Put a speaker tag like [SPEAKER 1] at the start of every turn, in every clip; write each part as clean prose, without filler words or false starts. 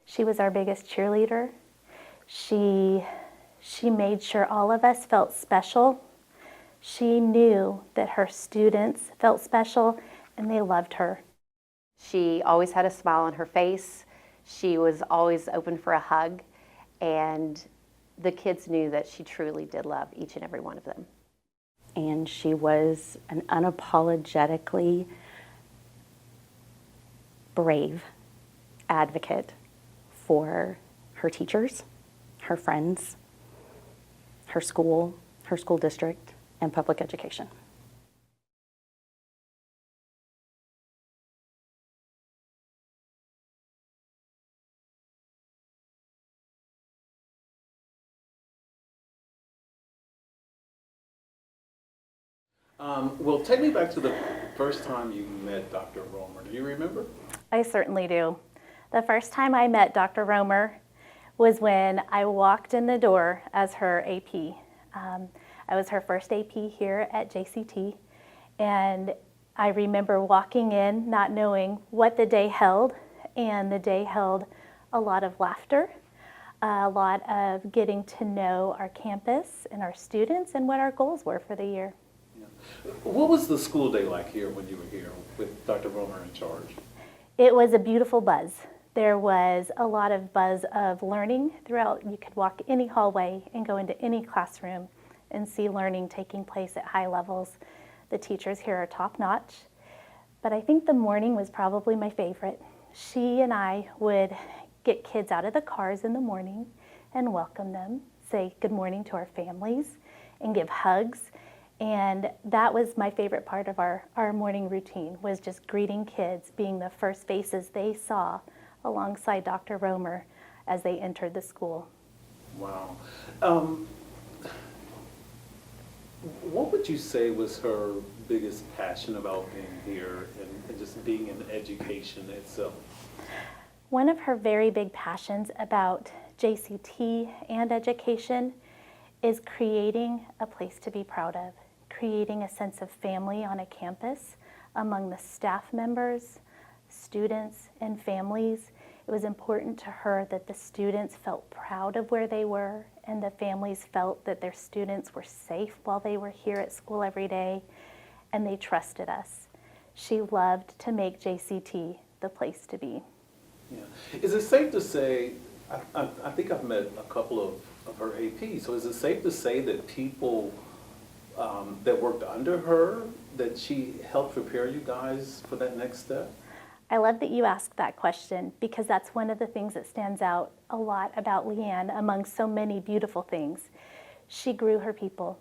[SPEAKER 1] She was our biggest cheerleader. She made sure all of us felt special. She knew that her students felt special and they loved her.
[SPEAKER 2] She always had a smile on her face. She was always open for a hug, and the kids knew that she truly did love each and every one of them.
[SPEAKER 3] And she was an unapologetically brave advocate for her teachers, her friends, her school district, and public education.
[SPEAKER 4] Well, take me back to the first time you met Dr. Romer. Do you remember?
[SPEAKER 1] I certainly do. The first time I met Dr. Romer was when I walked in the door as her AP. I was her first AP here at JCT, and I remember walking in not knowing what the day held, and the day held a lot of laughter, a lot of getting to know our campus and our students and what our goals were for the year.
[SPEAKER 4] What was the school day like here when you were here with Dr. Romer in charge?
[SPEAKER 1] It was a beautiful buzz. There was a lot of buzz of learning throughout. You could walk any hallway and go into any classroom and see learning taking place at high levels. The teachers here are top notch. But I think the morning was probably my favorite. She and I would get kids out of the cars in the morning and welcome them, say good morning to our families, and give hugs. And that was my favorite part of our morning routine, was just greeting kids, being the first faces they saw alongside Dr. Romer as they entered the school.
[SPEAKER 4] Wow. What would you say was her biggest passion about being here and just being in education itself?
[SPEAKER 1] One of her very big passions about JCT and education is creating a place to be proud of, creating a sense of family on a campus among the staff members, students, and families. It was important to her that the students felt proud of where they were and the families felt that their students were safe while they were here at school every day, and they trusted us. She loved to make JCT the place to be.
[SPEAKER 4] Yeah. Is it safe to say, I think I've met a couple of her APs, so is it safe to say that people that worked under her, that she helped prepare you guys for that next step?
[SPEAKER 1] I love that you asked that question, because that's one of the things that stands out a lot about Leigh Ann among so many beautiful things. She grew her people.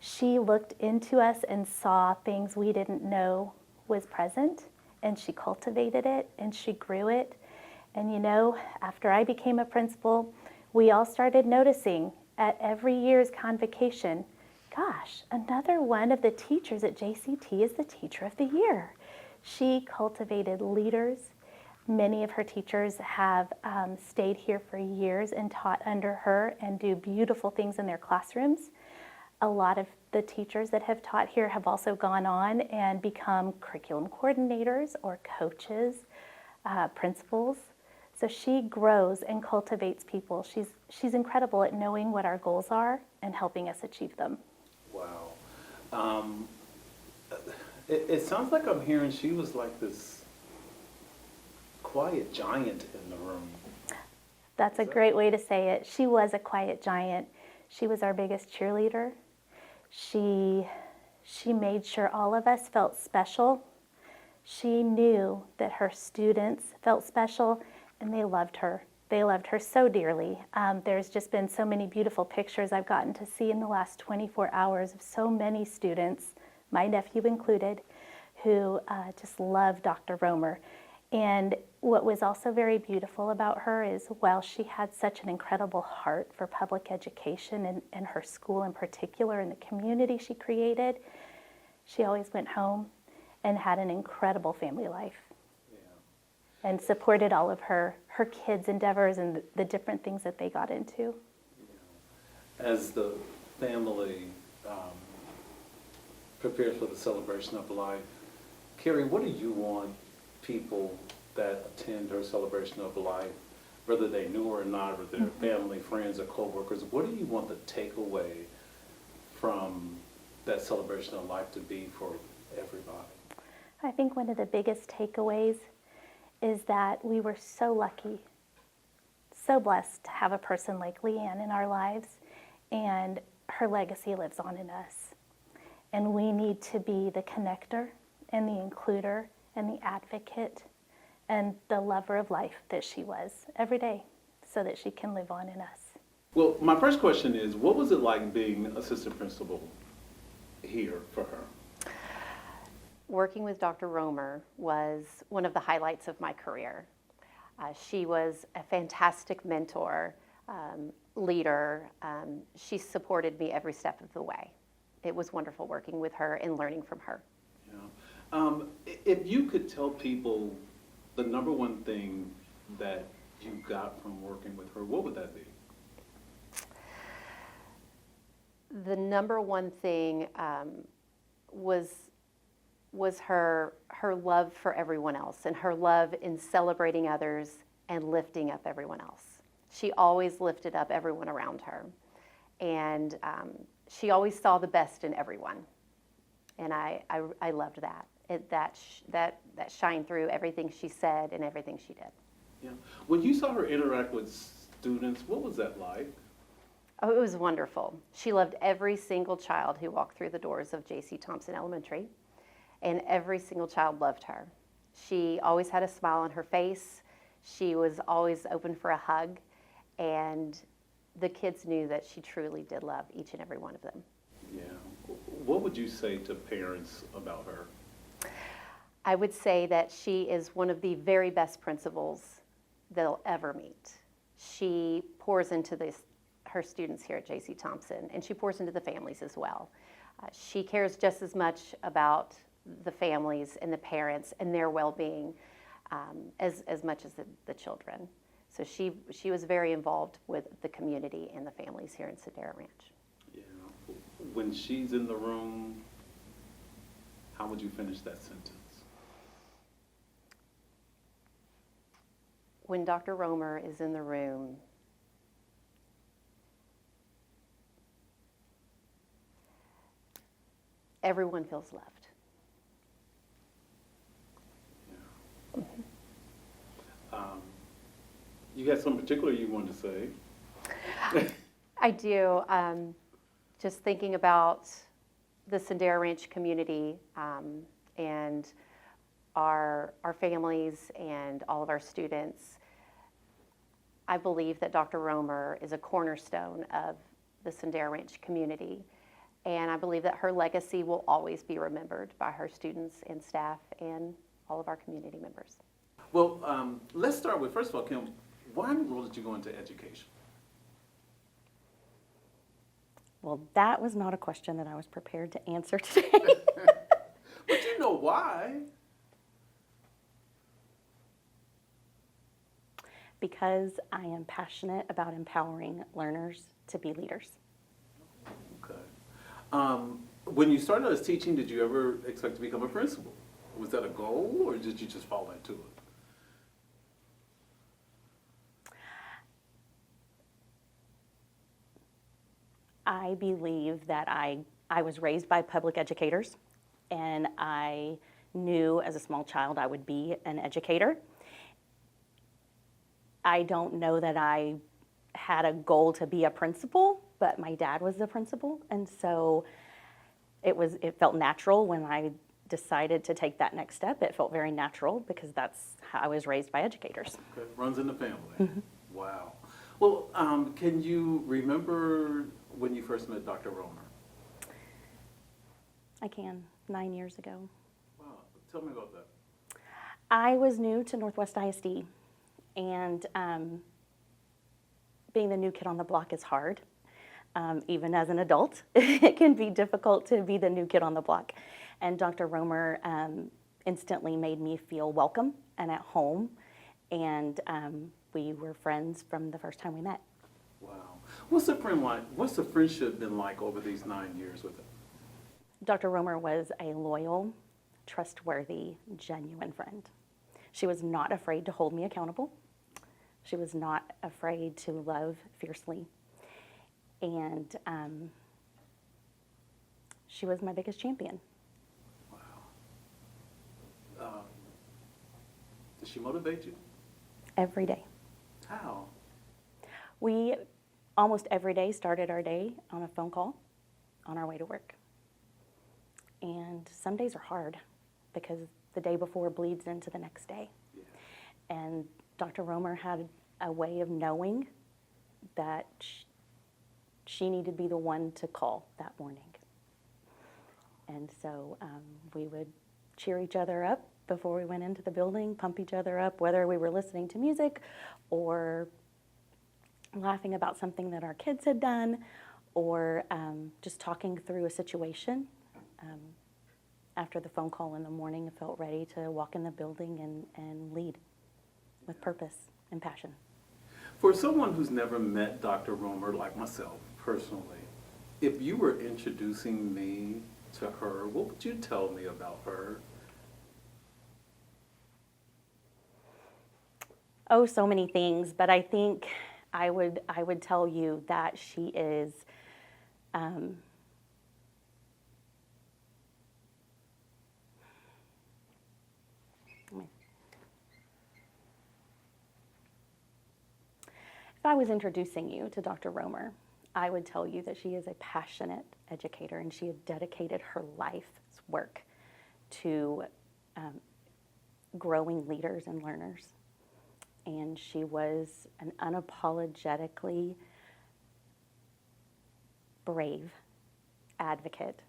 [SPEAKER 1] She looked into us and saw things we didn't know was present, and she cultivated it and she grew it. And you know, after I became a principal, we all started noticing at every year's convocation, gosh, another one of the teachers at JCT is the Teacher of the Year. She cultivated leaders. Many of her teachers have stayed here for years and taught under her and do beautiful things in their classrooms. A lot of the teachers that have taught here have also gone on and become curriculum coordinators or coaches, principals. So she grows and cultivates people. She's incredible at knowing what our goals are and helping us achieve them.
[SPEAKER 4] Wow. It sounds like I'm hearing she was like this quiet giant in the room.
[SPEAKER 1] That's a great way to say it. She was a quiet giant. She was our biggest cheerleader. She made sure all of us felt special. She knew that her students felt special, and they loved her. They loved her so dearly. There's just been so many beautiful pictures I've gotten to see in the last 24 hours of so many students, my nephew included, who just love Dr. Romer. And what was also very beautiful about her is, while she had such an incredible heart for public education and her school in particular and the community she created, she always went home and had an incredible family life. Yeah. And supported all of her kids' endeavors and the different things that they got into.
[SPEAKER 4] Yeah. As the family prepares for the celebration of life, Carrie, what do you want people that attend her celebration of life whether they knew her or not, or their family, friends, or coworkers, what do you want the takeaway from that celebration of life to be for everybody?
[SPEAKER 1] I think one of the biggest takeaways is that we were so lucky, so blessed to have a person like Leigh Ann in our lives, and her legacy lives on in us. And we need to be the connector and the includer and the advocate and the lover of life that she was every day so that she can live on in us.
[SPEAKER 4] Well, my first question is, what was it like being assistant principal here for her?
[SPEAKER 2] Working with Dr. Romer was one of the highlights of my career. She was a fantastic mentor, leader. She supported me every step of the way. It was wonderful working with her and learning from her.
[SPEAKER 4] Yeah. If you could tell people the number one thing that you got from working with her, what would that be?
[SPEAKER 2] The number one thing was her love for everyone else and her love in celebrating others and lifting up everyone else. She always lifted up everyone around her, and she always saw the best in everyone, and I loved that. That shined through everything she said and everything she did.
[SPEAKER 4] Yeah. When you saw her interact with students, what was that like?
[SPEAKER 2] Oh, it was wonderful. She loved every single child who walked through the doors of J.C. Thompson Elementary, and every single child loved her. She always had a smile on her face. She was always open for a hug, and the kids knew that she truly did love each and every one of them.
[SPEAKER 4] Yeah. What would you say to parents about her?
[SPEAKER 2] I would say that she is one of the very best principals they'll ever meet. She pours into her students here at J.C. Thompson, and she pours into the families as well. She cares just as much about the families and the parents and their well-being as much as the children. So she was very involved with the community and the families here in Sedera Ranch.
[SPEAKER 4] Yeah. When she's in the room, how would you finish that sentence?
[SPEAKER 2] When Dr. Romer is in the room, everyone feels loved.
[SPEAKER 4] Yeah. You got something particular you wanted to say?
[SPEAKER 2] I do. Just thinking about the Sedera Ranch community and our families and all of our students, I believe that Dr. Romer is a cornerstone of the Sedera Ranch community. And I believe that her legacy will always be remembered by her students and staff and all of our community members.
[SPEAKER 4] Well, let's start with, first of all, Kim, why in the world did you go into education?
[SPEAKER 3] Well, that was not a question that I was prepared to answer today.
[SPEAKER 4] But you know why.
[SPEAKER 3] Because I am passionate about empowering learners to be leaders.
[SPEAKER 4] Okay. When you started as teaching, did you ever expect to become a principal? Was that a goal, or did you just fall into it?
[SPEAKER 3] I believe that I was raised by public educators, and I knew as a small child I would be an educator. I don't know that I had a goal to be a principal, but my dad was the principal, and so it felt natural when I decided to take that next step. It felt very natural because that's how I was raised by educators.
[SPEAKER 4] Okay. Runs in the family. Wow. Well, can you remember when you first met Dr. Romer?
[SPEAKER 3] I can, 9 years ago.
[SPEAKER 4] Wow. Tell me about that.
[SPEAKER 3] I was new to Northwest ISD, and being the new kid on the block is hard. Even as an adult, it can be difficult to be the new kid on the block. And Dr. Romer instantly made me feel welcome and at home, and we were friends from the first time we met.
[SPEAKER 4] Wow. What's the friendship been like over these 9 years with him?
[SPEAKER 3] Dr. Romer was a loyal, trustworthy, genuine friend. She was not afraid to hold me accountable. She was not afraid to love fiercely. And she was my biggest champion.
[SPEAKER 4] Wow. Does she motivate you?
[SPEAKER 3] Every day.
[SPEAKER 4] How?
[SPEAKER 3] We almost every day started our day on a phone call on our way to work. And some days are hard because the day before bleeds into the next day.
[SPEAKER 4] Yeah.
[SPEAKER 3] And Dr. Romer had a way of knowing that she needed to be the one to call that morning. And so we would cheer each other up before we went into the building, pump each other up, whether we were listening to music or laughing about something that our kids had done, or just talking through a situation. After the phone call in the morning, I felt ready to walk in the building and lead with purpose and passion.
[SPEAKER 4] For someone who's never met Dr. Romer, like myself personally, if you were introducing me to her, what would you tell me about her?
[SPEAKER 3] Oh, so many things, but I think I would tell you that she is if I was introducing you to Dr. Romer, I would tell you that she is a passionate educator, and she had dedicated her life's work to growing leaders and learners. And she was an unapologetically brave advocate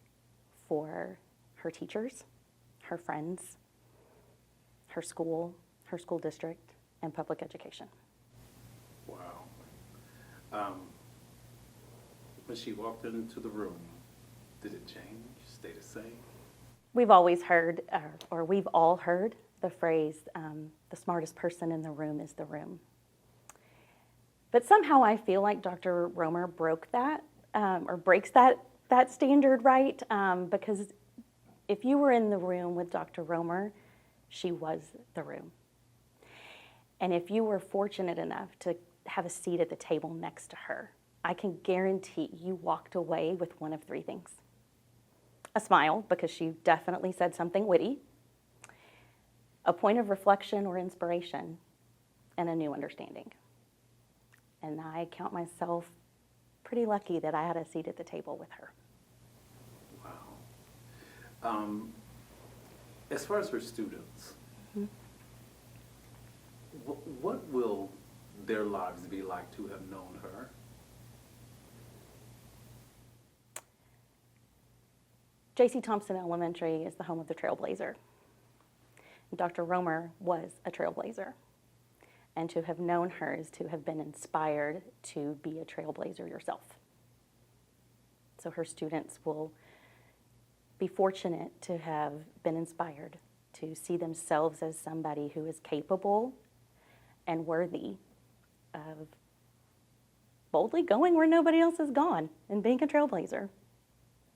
[SPEAKER 3] for her teachers, her friends, her school district, and public education.
[SPEAKER 4] Wow. When she walked into the room, did it change, stay the same?
[SPEAKER 3] We've always heard, or we've all heard, the phrase, the smartest person in the room is the room. But somehow I feel like Dr. Romer broke that, or breaks that standard, right? Because if you were in the room with Dr. Romer, she was the room. And if you were fortunate enough to have a seat at the table next to her, I can guarantee you walked away with one of three things. A smile, because she definitely said something witty, a point of reflection or inspiration, and a new understanding. And I count myself pretty lucky that I had a seat at the table with her.
[SPEAKER 4] Wow. As far as her students, what will their lives be like to have known her?
[SPEAKER 3] J.C. Thompson Elementary is the home of the Trailblazer. Dr. Romer was a trailblazer. And to have known her is to have been inspired to be a trailblazer yourself. So her students will be fortunate to have been inspired to see themselves as somebody who is capable and worthy of boldly going where nobody else has gone and being a trailblazer.